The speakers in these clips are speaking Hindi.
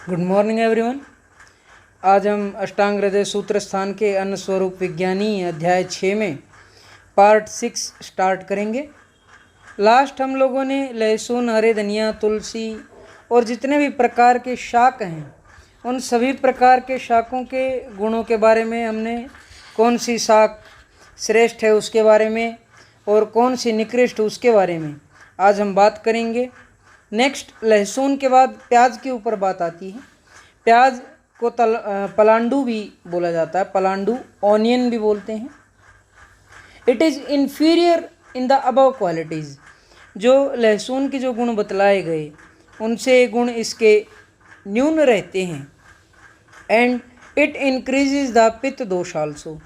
Good morning everyone. आज हम अष्टांग हृदय सूत्र स्थान के अन्न स्वरूप विज्ञानी अध्याय 6 में पार्ट 6 स्टार्ट करेंगे। लास्ट हम लोगों ने लहसुन, हरे धनिया, तुलसी और जितने भी प्रकार के शाक हैं उन सभी प्रकार के शाकों के गुणों के बारे में हमने, कौन सी शाक श्रेष्ठ है उसके बारे में और कौन सी निकृष्ट उसके बारे में आज हम बात करेंगे। नेक्स्ट लहसुन के बाद प्याज के ऊपर बात आती है। प्याज को पलांडू भी बोला जाता है, पलांडू ऑनियन भी बोलते हैं। It is inferior in the above qualities. जो लहसुन के जो गुण बतलाए गए उनसे गुण इसके न्यून रहते हैं। एंड इट इंक्रीजेज द पित्त दोष आल्सो,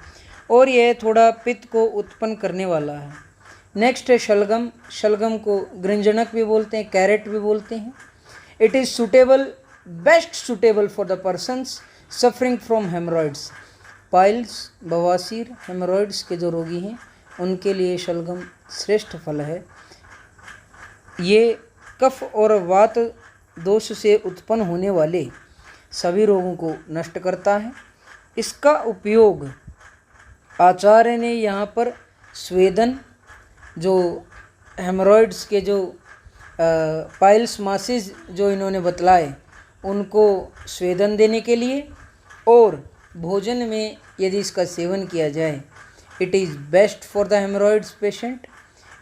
और यह थोड़ा पित्त को उत्पन्न करने वाला है। नेक्स्ट है शलगम। शलगम को गृंजनक भी बोलते हैं, कैरेट भी बोलते हैं। It is suitable, best suitable for the persons suffering from haemorrhoids. Piles, बवासीर, हेमरॉइड्स के जो रोगी हैं उनके लिए शलगम श्रेष्ठ फल है। ये कफ और वात दोष से उत्पन्न होने वाले सभी रोगों को नष्ट करता है। इसका उपयोग आचार्य ने यहाँ पर स्वेदन, जो हेमरॉइड्स के जो पाइल्स मासिस जो इन्होंने बतलाए उनको स्वेदन देने के लिए, और भोजन में यदि इसका सेवन किया जाए, it is best for the haemorrhoids patient.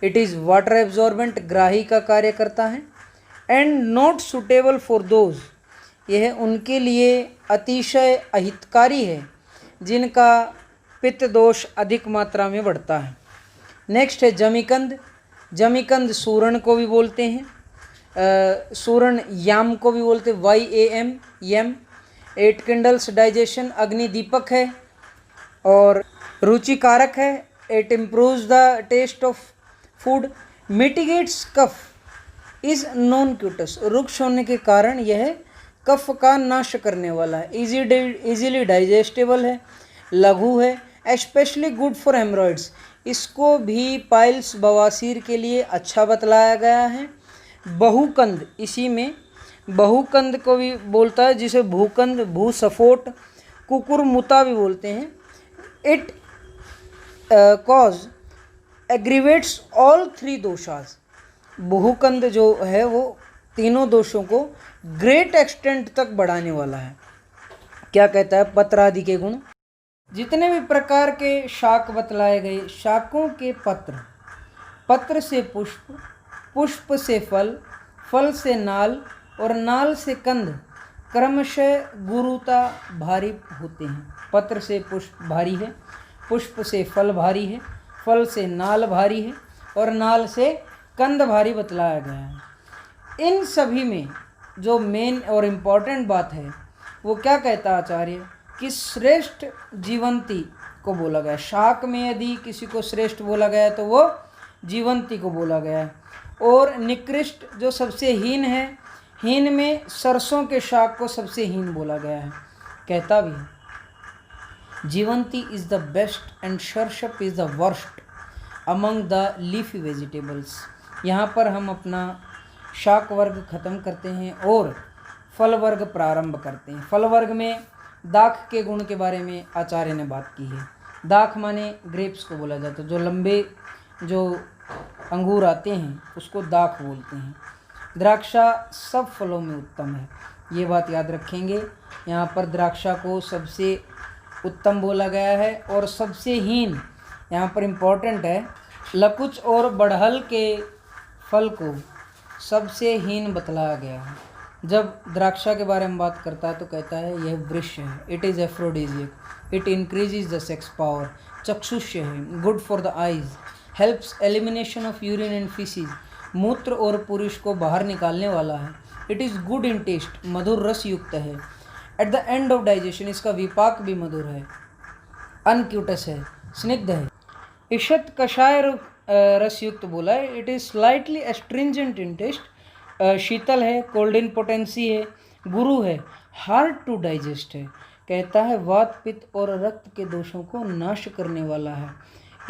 It is water absorbent, ग्राही का कार्य करता है। And not suitable for those, यह उनके लिए अतिशय अहितकारी है जिनका पित्त दोष अधिक मात्रा में बढ़ता है। नेक्स्ट है जमीकंद। जमीकंद सूरण को भी बोलते हैं, सूरण याम को भी बोलते हैं, YAM, yam. It kindles digestion, अग्नि दीपक है और रुचिकारक है। It improves the taste of food, mitigates kapha, is non unctuous. रुक्ष होने के कारण यह कफ का नाश करने वाला है। इजीली डाइजेस्टेबल है, लघु है, एस्पेशली गुड फॉर हेमरॉइड्स। इसको भी पाइल्स, बवासीर के लिए अच्छा बतलाया गया है। बहुकंद, इसी में बहुकंद को भी बोलता है, जिसे भूकंद, भूसफोट, कुकुरमुता भी बोलते हैं। It cause aggravates all three doshas. बहुकंद जो है वो तीनों दोषों को ग्रेट एक्सटेंट तक बढ़ाने वाला है। क्या कहता है? पत्र आदि के गुण। जितने भी प्रकार के शाक बतलाए गए, शाकों के पत्र, पत्र से पुष्प, पुष्प से फल, फल से नाल और नाल से कंद क्रमशः गुरुता भारी होते हैं। पत्र से पुष्प भारी है, पुष्प से फल भारी है, फल से नाल भारी है और नाल से कंद भारी बतलाया गया है। इन सभी में जो मेन और इम्पॉर्टेंट बात है वो क्या कहता आचार्य कि श्रेष्ठ जीवंती को बोला गया। शाक में यदि किसी को श्रेष्ठ बोला गया है तो वो जीवंती को बोला गया है। और निकृष्ट जो सबसे हीन है, हीन में सरसों के शाक को सबसे हीन बोला गया है। कहता भी है jivanti is the best and sarsapa is the worst among the leafy vegetables. यहाँ पर हम अपना शाक वर्ग ख़त्म करते हैं और फल वर्ग प्रारंभ करते हैं। फल वर्ग में दाख के गुण के बारे में आचार्य ने बात की है। दाख माने ग्रेप्स को बोला जाता है, जो लंबे जो अंगूर आते हैं उसको दाख बोलते हैं। द्राक्षा सब फलों में उत्तम है, ये बात याद रखेंगे। यहाँ पर द्राक्षा को सबसे उत्तम बोला गया है और सबसे हीन यहाँ पर इम्पोर्टेंट है। लकुच और बड़हल के फल को सबसे हीन बतलाया गया है। जब द्राक्षा के बारे में बात करता है तो कहता है यह वृक्ष है, it is aphrodisiac, it increases the sex power, चक्षुष्य है, good for the eyes, helps elimination of urine and faeces, मूत्र और पुरुष को बाहर निकालने वाला है। It is good in taste, मधुर रस युक्त है। At the end of digestion, इसका विपाक भी मधुर है। अनक्यूटस है, स्निग्ध है। ईषत कषाय रस युक्त बोला है। It is slightly astringent in taste, शीतल है, कोल्ड इन पोटेंसी है, गुरु है, हार्ड टू डाइजेस्ट है। कहता है वात, पित्त और रक्त के दोषों को नाश करने वाला है।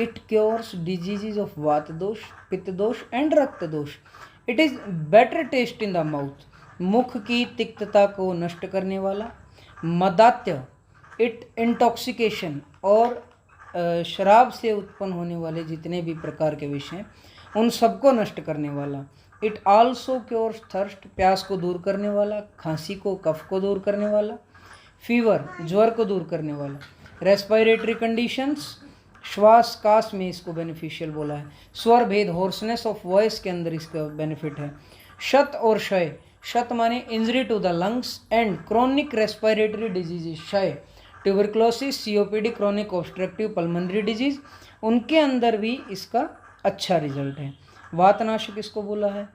इट क्योर्स डिजीजेज ऑफ वात दोष, पित्त दोष एंड रक्त दोष। It is bitter taste in the mouth, मुख की तिक्तता को नष्ट करने वाला। मदात्य, इट इंटॉक्सिकेशन और शराब से उत्पन्न होने वाले जितने भी प्रकार के विष हैं उन सबको नष्ट करने वाला। इट आल्सो क्योर्स थर्स्ट, प्यास को दूर करने वाला। खांसी को, कफ को दूर करने वाला। फीवर, ज्वर को दूर करने वाला। रेस्पिरेटरी कंडीशंस, श्वास कास में इसको बेनिफिशियल बोला है। स्वर भेद, होर्सनेस ऑफ वॉइस के अंदर इसका बेनिफिट है। शत और क्षय, शत माने injury to the lungs and chronic respiratory disease, क्षय, tuberculosis, COPD, chronic obstructive pulmonary disease, उनके अंदर भी इसका अच्छा रिजल्ट है। वातनाशक इसको बोला है।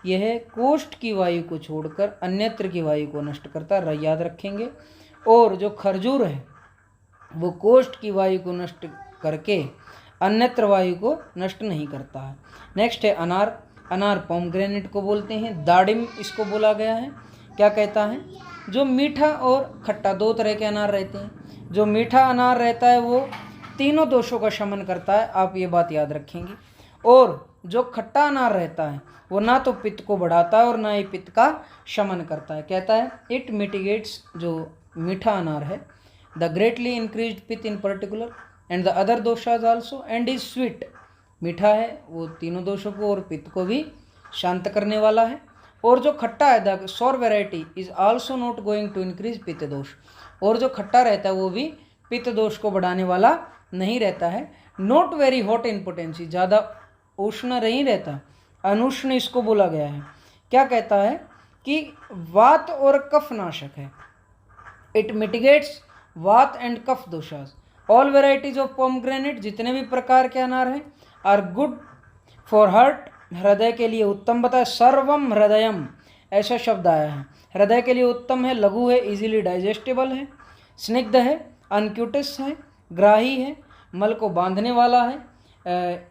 यह कोष्ठ की वायु को छोड़कर अन्यत्र की वायु को नष्ट करता है, याद रखेंगे। और जो खरजूर है वो कोष्ठ की वायु को नष्ट करके अन्यत्र वायु को नष्ट नहीं करता है। नेक्स्ट है अनार। अनार पोमग्रेनेट को बोलते हैं। दाडिम इसको बोला गया है। क्या कहता है? जो मीठा और खट्टा, दो तरह के अनार रहते हैं। जो मीठा अनार रहता है वो तीनों दोषों का शमन करता है, आप ये बात याद रखेंगे। और जो खट्टा अनार रहता है वो ना तो पित्त को बढ़ाता है और ना ही पित्त का शमन करता है। कहता है इट मिटिगेट्स, जो मीठा अनार है, द ग्रेटली इंक्रीज्ड पित्त इन particular and the other doshas also and is sweet. मीठा है वो तीनों दोषों को और पित्त को भी शांत करने वाला है। और जो खट्टा है, the sour variety is also not going to increase pitta dosha, और जो खट्टा रहता है वो भी पित्त दोष को बढ़ाने वाला नहीं रहता है। Not very hot in potency, ज़्यादा उष्ण नहीं रहता, अनुष्ण इसको बोला गया है। क्या कहता है कि वात और कफ नाशक है। It mitigates vata and kapha doshas. All varieties of pomegranate, जितने भी प्रकार के अनार हैं, आर गुड फॉर हार्ट, हृदय के लिए उत्तम बताया। सर्वम हृदयम ऐसा शब्द आया है, हृदय के लिए उत्तम है। लघु है, इजीली डाइजेस्टेबल है। स्निग्ध है, अनक्यूटस है, ग्राही है, मल को बांधने वाला है।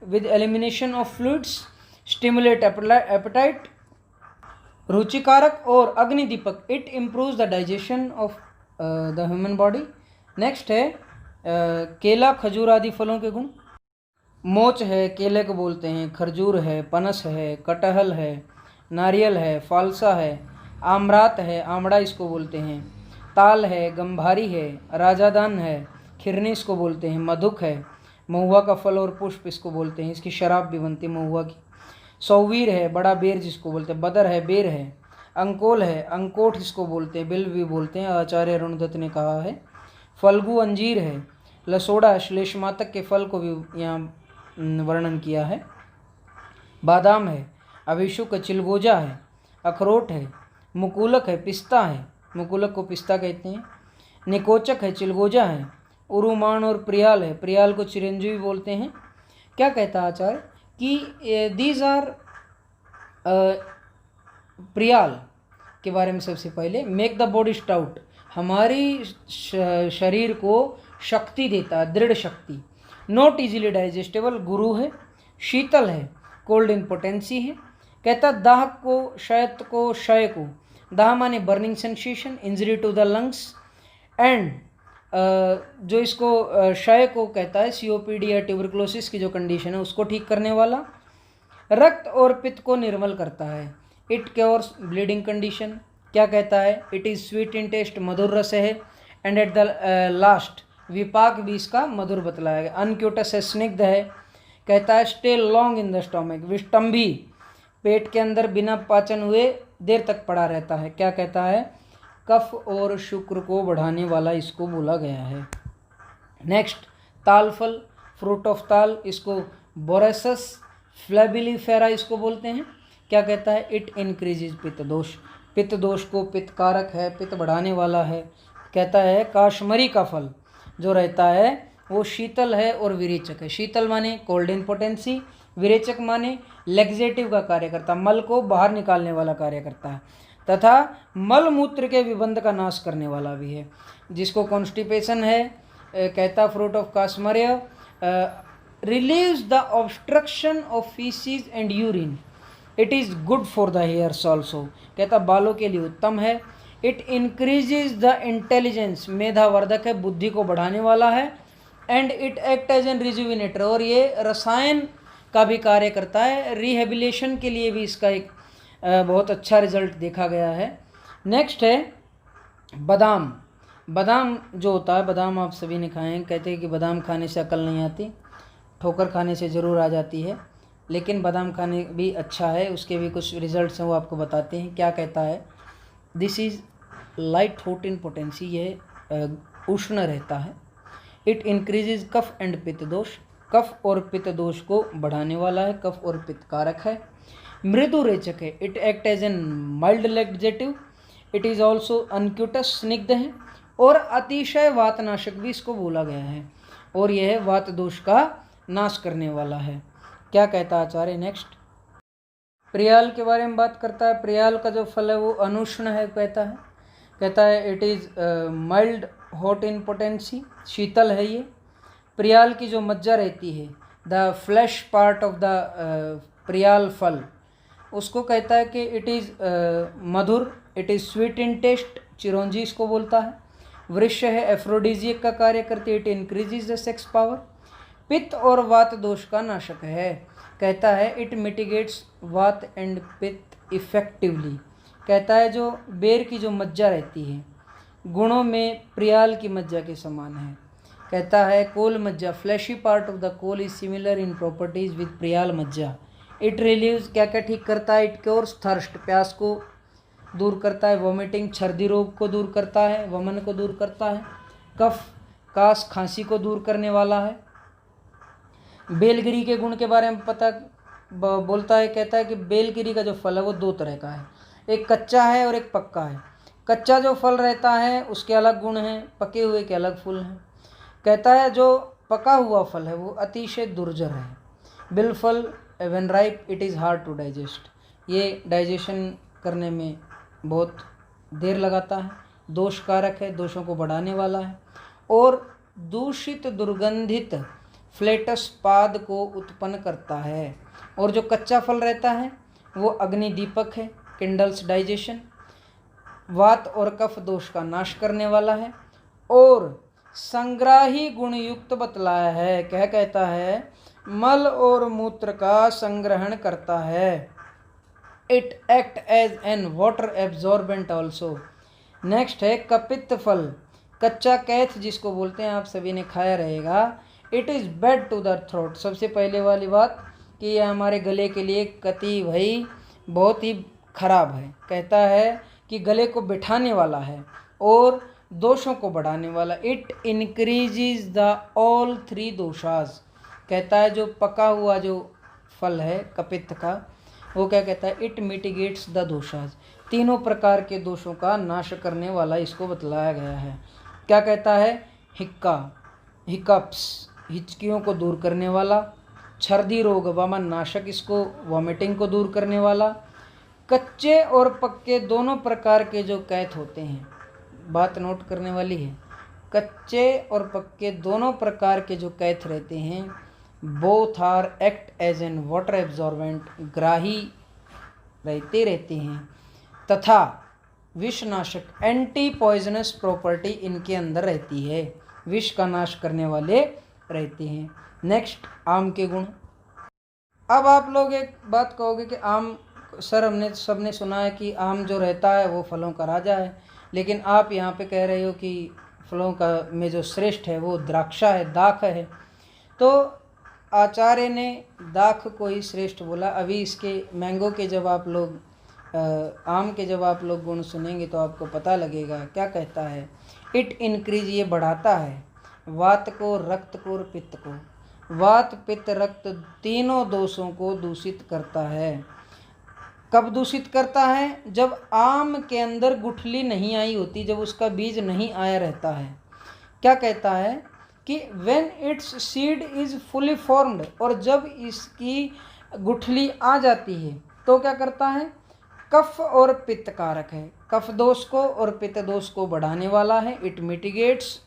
With elimination of fluids, stimulate appetite, रुचिकारक और अग्निदीपक। It improves the digestion of the human body. Next है केला, खजूर आदि फलों के गुण। मोच है, केले को बोलते हैं। खरजूर है, पनस है, कटहल है, नारियल है, फालसा है, आमरात है, आमड़ा इसको बोलते हैं। ताल है, गंभारी है, राजादान है, खिरनी इसको बोलते हैं। मधुक है, महुआ का फल और पुष्प इसको बोलते हैं, इसकी शराब भी बनती है महुआ की। सौवीर है, बड़ा बेर जिसको बोलते हैं। बदर है, बेर है। अंकोल है, अंकोठ इसको बोलते हैं, बिल्व भी बोलते हैं, आचार्य अरुणदत्त ने कहा है। फल्गु अंजीर है। लसोड़ा, श्लेष्मातक के फल को भी यहाँ वर्णन किया है। बादाम है, अभिषुक, चिलगोजा है, अखरोट है, मुकुलक है, पिस्ता है, मुकुलक को पिस्ता कहते हैं। निकोचक है, चिलगोजा है, उरुमान और प्रियाल है, प्रियाल को चिरंजीवी बोलते हैं। क्या कहता है आचार्य कि दीज आर, प्रियाल के बारे में सबसे पहले, मेक द बॉडी स्टाउट, हमारी शरीर को शक्ति देता है, दृढ़ शक्ति। नॉट इजीली डाइजेस्टेबल, गुरु है। शीतल है, कोल्ड इन पोटेंसी है। कहता दाह को, शयत को, क्षय को, दाह माने burning sensation, injury to the lungs and जो इसको क्षय को कहता है सीओपीडी या ट्यूबरक्लोसिस की जो कंडीशन है उसको ठीक करने वाला। रक्त और पित्त को निर्मल करता है। It cures bleeding condition. क्या कहता है? It is sweet in taste, मधुर रस है। एंड एट द लास्ट विपाक भी इसका मधुर बतलाया गया। अनक्यूटस है, स्निग्ध है। कहता है stay long in the stomach, विष्टम्भी, पेट के अंदर बिना पाचन हुए देर तक पड़ा रहता है। क्या कहता है? कफ और शुक्र को बढ़ाने वाला इसको बोला गया है। नेक्स्ट, ताल फल, फ्रूट ऑफ ताल, इसको बोरेसस फ्लेबिलिफेरा इसको बोलते हैं। क्या कहता है? इट इंक्रीजेज पित्त दोष, पित्त दोष को पित्त कारक है, पित्त बढ़ाने वाला है। कहता है काश्मरी का फल जो रहता है वो शीतल है और विरेचक है। शीतल माने कोल्ड इन पोटेंसी, विरेचक माने लेग्जेटिव का कार्य करता है, मल को बाहर निकालने वाला कार्य करता है, तथा मल मूत्र के विबंध का नाश करने वाला भी है। जिसको कॉन्स्टिपेशन है, कहता fruit of kashmarya relieves the obstruction of faeces and urine. It is good for the hairs also. कहता बालों के लिए उत्तम है। इट इंक्रीजेज द इंटेलिजेंस, मेधावर्धक है, बुद्धि को बढ़ाने वाला है। And it act as an rejuvenator, और ये रसायन का भी कार्य करता है। रिहेबिलेशन के लिए भी इसका एक बहुत अच्छा रिजल्ट देखा गया है। नेक्स्ट है बादाम। बादाम जो होता है, बादाम आप सभी ने खाए हैं। कहते हैं कि बादाम खाने से अकल नहीं आती, ठोकर खाने से ज़रूर आ जाती है, लेकिन बादाम खाने भी अच्छा है। उसके भी कुछ रिजल्ट्स हैं, वो आपको बताते हैं। क्या कहता है, this is light hot in potency, यह उष्ण रहता है। इट इंक्रीजेज कफ एंड पित्त दोष, कफ और पित्त दोष को बढ़ाने वाला है, कफ और पित्त कारक है। मृदु रेचक है, it act as an mild laxative. It is also unctuous, स्निग्ध है, और अतिशय वातनाशक भी इसको बोला गया है, और यह वात दोष का नाश करने वाला है। क्या कहता है आचार्य नेक्स्ट, प्रियाल के बारे में बात करता है। प्रियाल का जो फल है वो अनुष्ण है, कहता है it is mild hot in potency, शीतल है ये। प्रियाल की जो मज्जा रहती है, the flesh part of the priyal phal, उसको कहता है कि it is madhur, it is sweet in taste, चिरौंजी इसको बोलता है। वृक्ष है, एफ्रोडीजियक का कार्य करती है, it increases the sex power. पित्त और वात दोष का नाशक है, कहता है इट मिटिगेट्स वात एंड पित्त इफेक्टिवली। कहता है जो बेर की जो मज्जा रहती है, गुणों में प्रियाल की मज्जा के समान है। कहता है कोल मज्जा, fleshy part of the kol is similar in properties with priyal majja. It relieves, क्या क्या ठीक करता है, इट क्योर्स थर्स्ट, प्यास को दूर करता है। वोमिटिंग, छर्दी रोग को दूर करता है, वमन को दूर करता है। कफ, कास, खांसी को दूर करने वाला है। बेलगिरी के गुण के बारे में बोलता है, कहता है कि बेलगिरी का जो फल है वो दो तरह का है, एक कच्चा है और एक पक्का है। कच्चा जो फल रहता है उसके अलग गुण हैं, पके हुए के अलग फूल हैं। कहता है जो पका हुआ फल है वो अतिशय दुर्जर है। बिलफल when ripe it is hard to digest, ये डाइजेशन करने में बहुत देर लगाता है, दोषकारक है, दोषों को बढ़ाने वाला है, और दूषित दुर्गंधित फ्लेटस पाद को उत्पन्न करता है। और जो कच्चा फल रहता है वो अग्निदीपक है, किंडल्स डाइजेशन, वात और कफ दोष का नाश करने वाला है, और संग्राही गुण युक्त बतलाया है। क्या कहता है, मल और मूत्र का संग्रहण करता है। It act as an water absorbent also. Next है कपित्त फल, कच्चा कैथ जिसको बोलते हैं, आप सभी ने खाया रहेगा। It is bad to the throat, सबसे पहले वाली बात कि यह हमारे गले के लिए कति भाई बहुत ही खराब है। कहता है कि गले को बिठाने वाला है और दोषों को बढ़ाने वाला। It increases the all three doshas, कहता है जो पका हुआ जो फल है कपित्त का, वो क्या कहता है, इट मिटिगेट्स द दोषास, तीनों प्रकार के दोषों का नाश करने वाला इसको बतलाया गया है। क्या कहता है, हिक्का, हिकअप्स, हिचकियों को दूर करने वाला। छर्दी रोग, वमन नाशक, इसको वॉमिटिंग को दूर करने वाला। कच्चे और पक्के दोनों प्रकार के जो कैथ होते हैं, बात नोट करने वाली है, कच्चे और पक्के दोनों प्रकार के जो कैथ रहते हैं, both are act as an water absorbent, ग्राही रहते हैं, तथा विषनाशक, एंटी पॉइजनस प्रॉपर्टी इनके अंदर रहती है, विष का नाश करने वाले रहते हैं। नेक्स्ट आम के गुण। अब आप लोग एक बात कहोगे कि आम, सर हमने सबने सुना है कि आम जो रहता है वो फलों का राजा है, लेकिन आप यहाँ पे कह रहे हो कि फलों का में जो श्रेष्ठ है वो द्राक्षा है, दाख है। तो आचार्य ने दाख को ही श्रेष्ठ बोला। अभी इसके मैंगो के जब आप लोग आम के जब आप लोग गुण सुनेंगे तो आपको पता लगेगा। क्या कहता है, इट इंक्रीज, ये बढ़ाता है वात को, रक्त को और पित्त को। वात, पित्त, रक्त तीनों दोषों को दूषित करता है। कब दूषित करता है, जब आम के अंदर गुठली नहीं आई होती, जब उसका बीज नहीं आया रहता है। क्या कहता है कि when it's seed is fully formed, और जब इसकी गुठली आ जाती है तो क्या करता है, कफ और पित्त कारक है, कफ दोष को और पित्त दोष को बढ़ाने वाला है। इट मिटिगेट्स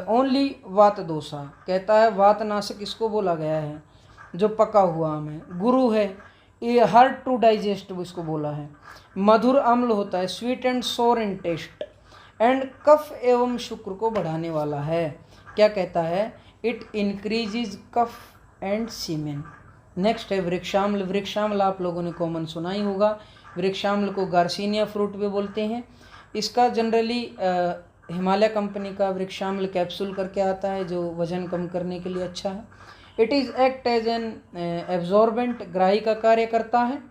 ओनली वात दोषा, कहता है वात नाशक इसको बोला गया है जो पका हुआ आम है। गुरु है, ये हार्ड टू डाइजेस्ट इसको बोला है। मधुर अम्ल होता है, स्वीट एंड सोर इन टेस्ट, एंड कफ एवं शुक्र को बढ़ाने वाला है। क्या कहता है, it increases kapha and semen, next है वृक्षाम्ल। वृक्षाम्ल आप लोगों ने कॉमन सुना ही होगा। वृक्षाम्ल को गार्सिनिया फ्रूट भी बोलते हैं। इसका जनरली हिमालय कंपनी का वृक्षाम्ल कैप्सूल करके आता है जो वजन कम करने के लिए अच्छा है। It is act as an absorbent, ग्राही का कार्य करता है,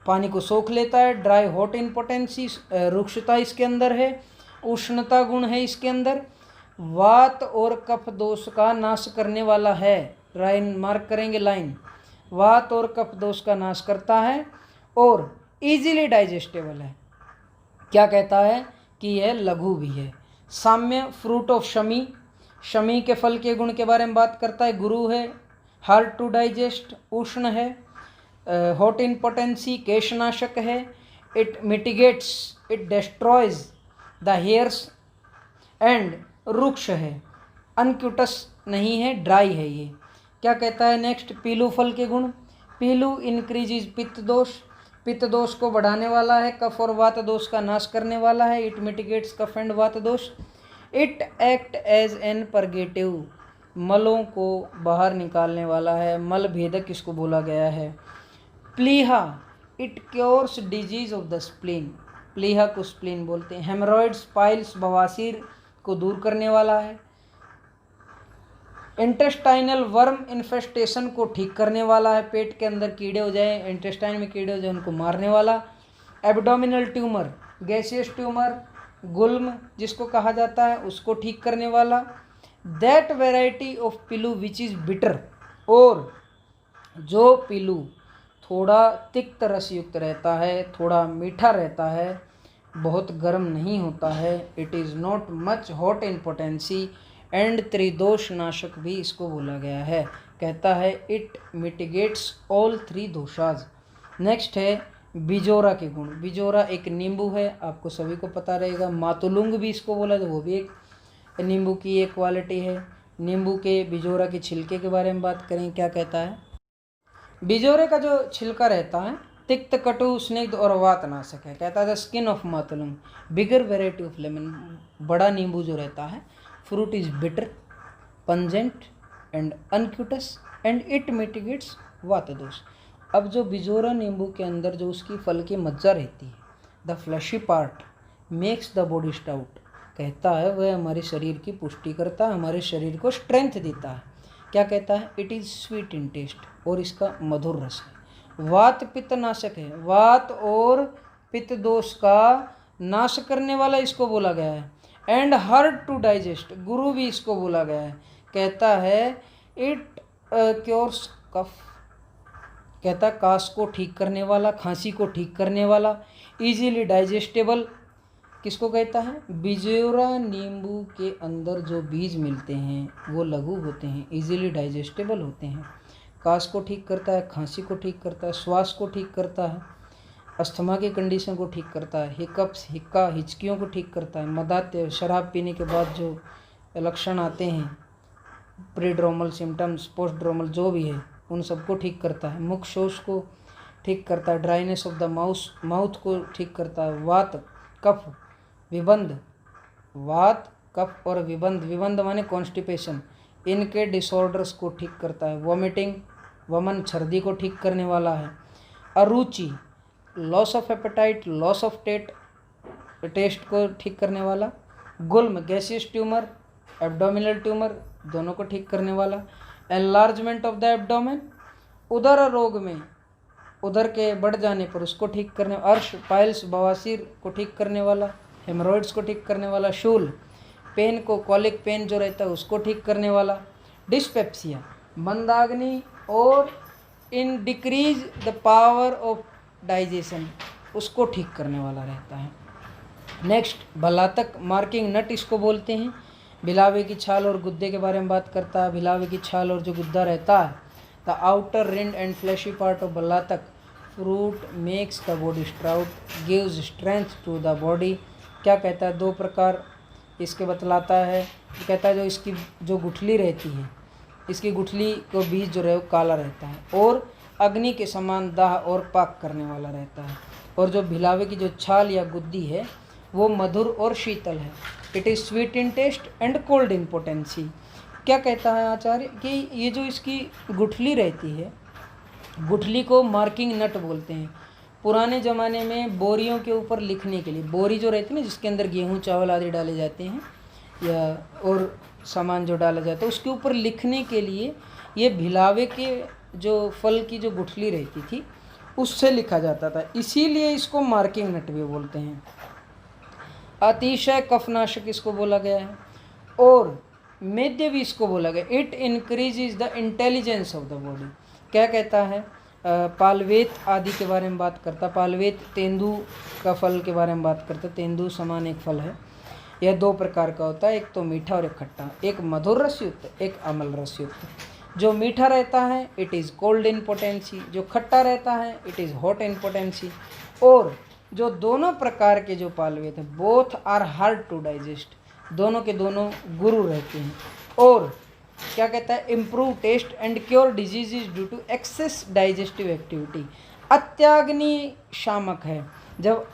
पानी को सोख लेता है। ड्राई हॉट इन पोटेंसी, रुक्षता इसके अंदर है, उष्णता गुण है इसके अंदर। वात और कफ दोष का नाश करने वाला है। लाइन मार्क करेंगे, लाइन। वात और कफ दोष का नाश करता है और इजीली डाइजेस्टेबल है। क्या कहता है कि यह लघु भी है। साम्य, फ्रूट ऑफ शमी, शमी के फल के गुण के बारे में बात करता है। गुरु है, हार्ड टू डाइजेस्ट, उष्ण है। हॉट इन पोटेंसी, केशनाशक है। It mitigates, it destroys the hairs and रुक्ष है। अनक्यूटस नहीं है, ड्राई है ये। क्या कहता है नेक्स्ट, पीलू फल के गुण। पीलू इंक्रीजेज पित्त दोष, पित्त दोष को बढ़ाने वाला है। कफ और वात दोष का नाश करने वाला है। It mitigates cough and vata dosha. It act as an purgative, मलों को बाहर निकालने वाला है। मल भेदक इसको बोला गया है। प्लीहा, it cures disease of the spleen, प्लीहा को स्प्लीन बोलते हैं। हेमरॉइड्स, पाइल्स, बवासीर को दूर करने वाला है। इंटेस्टाइनल वर्म इन्फेस्टेशन को ठीक करने वाला है। पेट के अंदर कीड़े हो जाए, इंटेस्टाइन में कीड़े हो जाए, उनको मारने वाला। एब्डोमिनल ट्यूमर, गैसियस ट्यूमर, गुल्म जिसको कहा जाता है, उसको ठीक करने वाला। दैट वेराइटी ऑफ पिलू विच इज़ बिटर, और जो पिलू थोड़ा तिक्त रस युक्त रहता है, थोड़ा मीठा रहता है, बहुत गर्म नहीं होता है। It is not much hot in potency and त्रिदोष नाशक भी इसको बोला गया है। कहता है it mitigates all three doshas. Next है बिजोरा के गुण। बिजोरा एक नींबू है, आपको सभी को पता रहेगा। मातुलुंग भी इसको बोला जाए, वो भी एक नींबू की एक क्वालिटी है। नींबू के बिजोरा के छिलके के बारे में बात करें, क्या कहता है। बिजोरे का जो छिलका रहता है तिक्त, कटु, स्निग्ध और वातनाशक है। कहता है the skin of matulunga, bigger variety of lemon, बड़ा नींबू जो रहता है। Fruit is bitter, pungent and unctuous and it mitigates vata dosha. अब जो बिजोरा नींबू के अंदर जो उसकी फल की मज्जा रहती है, the fleshy part makes the body stout, कहता है वह हमारे शरीर की पुष्टि करता है, हमारे शरीर को स्ट्रेंथ देता है। क्या कहता है, it is sweet in taste, और इसका मधुर रस है। वात पित्त नाशक है, वात और पित्त दोष का नाश करने वाला इसको बोला गया है। एंड हार्ड टू डाइजेस्ट, गुरु भी इसको बोला गया है। कहता है इट क्योर्स कफ, कहता है काश को ठीक करने वाला, खांसी को ठीक करने वाला। इजीली डाइजेस्टेबल किसको कहता है, बिजोरा नींबू के अंदर जो बीज मिलते हैं वो लघु होते हैं, इजीली डाइजेस्टेबल होते हैं। काश को ठीक करता है, खांसी को ठीक करता है, श्वास को ठीक करता है, अस्थमा की कंडीशन को ठीक करता है, हिकअप्स, हिक्का, हिचकियों को ठीक करता है, मदात्य, शराब पीने के बाद जो लक्षण आते हैं, प्रीड्रोमल सिम्टम्स, पोस्टड्रोमल जो भी है, उन सबको ठीक करता है। मुख शोष को ठीक करता है, ड्राइनेस ऑफ द माउथ को ठीक करता है। वात, कफ, विबंध, वात, कफ और विबंध, विबंध माने कॉन्स्टिपेशन, इनके डिसऑर्डर्स को ठीक करता है। वॉमिटिंग, वमन, छर्दी को ठीक करने वाला है। अरुचि, loss of appetite, loss of taste को ठीक करने वाला। गुल्म, गैसियस ट्यूमर, एब्डोमिनल ट्यूमर, दोनों को ठीक करने वाला। एनलार्जमेंट ऑफ द एब्डोमेन, उदर रोग में उदर के बढ़ जाने पर उसको ठीक करने। अर्श, पाइल्स, बवासीर को ठीक करने वाला। हेमरॉइड्स को ठीक करने वाला। शूल, पेन को, कॉलिक पेन जो रहता है उसको ठीक करने वाला। डिस्पेप्सिया, मंदाग्नि और in decrease the power of digestion, उसको ठीक करने वाला रहता है। नेक्स्ट भलातक, मार्किंग नट इसको बोलते हैं। भिलावे की छाल और गुद्दे के बारे में बात करता है। भिलावे की छाल और जो गुद्दा रहता है, the outer rind and fleshy part of bhallataka fruit makes the body stout, gives strength to the body. क्या कहता है, दो प्रकार इसके बतलाता है। कहता है जो इसकी जो गुठली रहती है, इसकी गुठली को बीज जो रहे वो काला रहता है और अग्नि के समान दाह और पाक करने वाला रहता है। और जो भिलावे की जो छाल या गुद्दी है वो मधुर और शीतल है। It is sweet in taste and cold in potency. क्या कहता है आचार्य कि ये जो इसकी गुठली रहती है, गुठली को मार्किंग नट बोलते हैं। पुराने ज़माने में बोरियों के ऊपर लिखने के लिए, बोरी जो रहती है ना जिसके अंदर गेहूँ चावल आदि डाले जाते हैं या और सामान जो डाला जाता है, उसके ऊपर लिखने के लिए ये भिलावे के जो फल की जो गुठली रहती थी उससे लिखा जाता था, इसीलिए इसको मार्किंग नट भी बोलते हैं। अतिशय कफनाशक इसको बोला गया है और मेद्य भी इसको बोला गया। It increases the intelligence of the body. क्या कहता है, पालवेत आदि के बारे में बात करता। पालवेत तेंदू का फल के बारे में बात करता। तेंदू समान एक फल है, यह 2 प्रकार का होता है, एक तो मीठा और एक खट्टा, एक मधुर रस युक्त, एक अम्ल रस युक्त। जो मीठा रहता है it is cold in potency, जो खट्टा रहता है it is hot in potency. और जो दोनों प्रकार के जो पालवेत हैं both are hard to digest, दोनों के दोनों गुरु रहते हैं। और क्या कहता है, improve taste and cure diseases due to excess digestive activity. अत्याग्नि शामक है, जब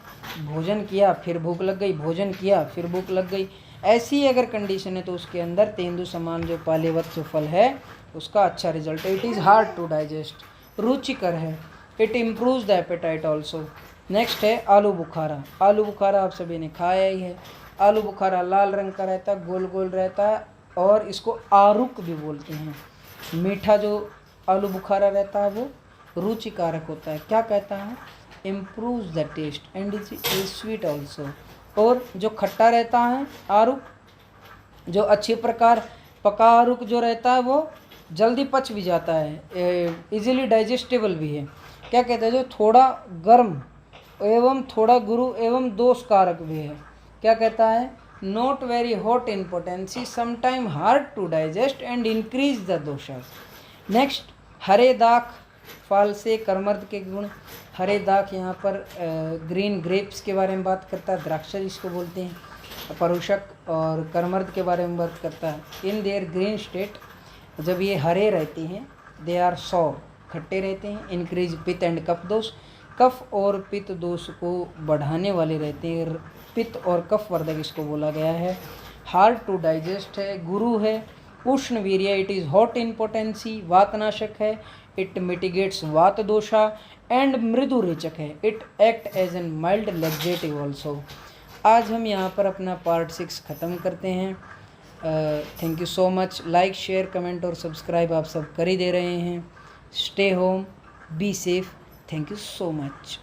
भोजन किया फिर भूख लग गई, भोजन किया फिर भूख लग गई, ऐसी अगर कंडीशन है तो उसके अंदर तेंदु समान जो पालेवत जो फल है उसका अच्छा रिजल्ट है। It is hard to digest, रुचिकर है। It improves the appetite also. Next है आलू बुखारा। आलू बुखारा आप सभी ने खाया ही है। आलू बुखारा लाल रंग का रहता है, गोल गोल रहता है और इसको आरुक भी बोलते हैं। मीठा जो आलू बुखारा रहता है वो रुचिकारक होता है। क्या कहता है, improves the taste and is sweet also. और जो खट्टा रहता है आरुक, जो अच्छी प्रकार पका आरुक जो रहता है वो जल्दी पच भी जाता है, इजीली डाइजेस्टेबल भी है। क्या कहते हैं, जो थोड़ा गर्म एवं थोड़ा गुरु एवं दोषकारक भी है। क्या कहता है, not very hot in potency, sometime hard to digest and increase the dosha. Next हरे दाख फल से कर्मर्द के गुण। हरे दाख यहाँ पर ग्रीन ग्रेप्स के बारे में बात करता है, द्राक्षा जिसको बोलते हैं, परुषक, और कर्मर्द के बारे में बात करता है। इन देयर ग्रीन स्टेट, जब ये हरे रहते हैं, दे आर सॉर, खट्टे रहते हैं। इंक्रीज पित्त एंड कफ दोष, कफ और पित्त दोष को बढ़ाने वाले रहते हैं। पित्त और कफ वर्धक इसको बोला गया है। हार्ड टू डाइजेस्ट है, गुरु है। उष्ण वीर्य, it is hot in potency, वातनाशक है। It mitigates vata dosha and मृदु रेचक है। It act as an mild laxative also. आज हम यहाँ पर अपना पार्ट 6 ख़त्म करते हैं। Thank you so much. Like share comment और सब्सक्राइब आप सब कर ही दे रहे हैं। Stay home, be safe. Thank you so much.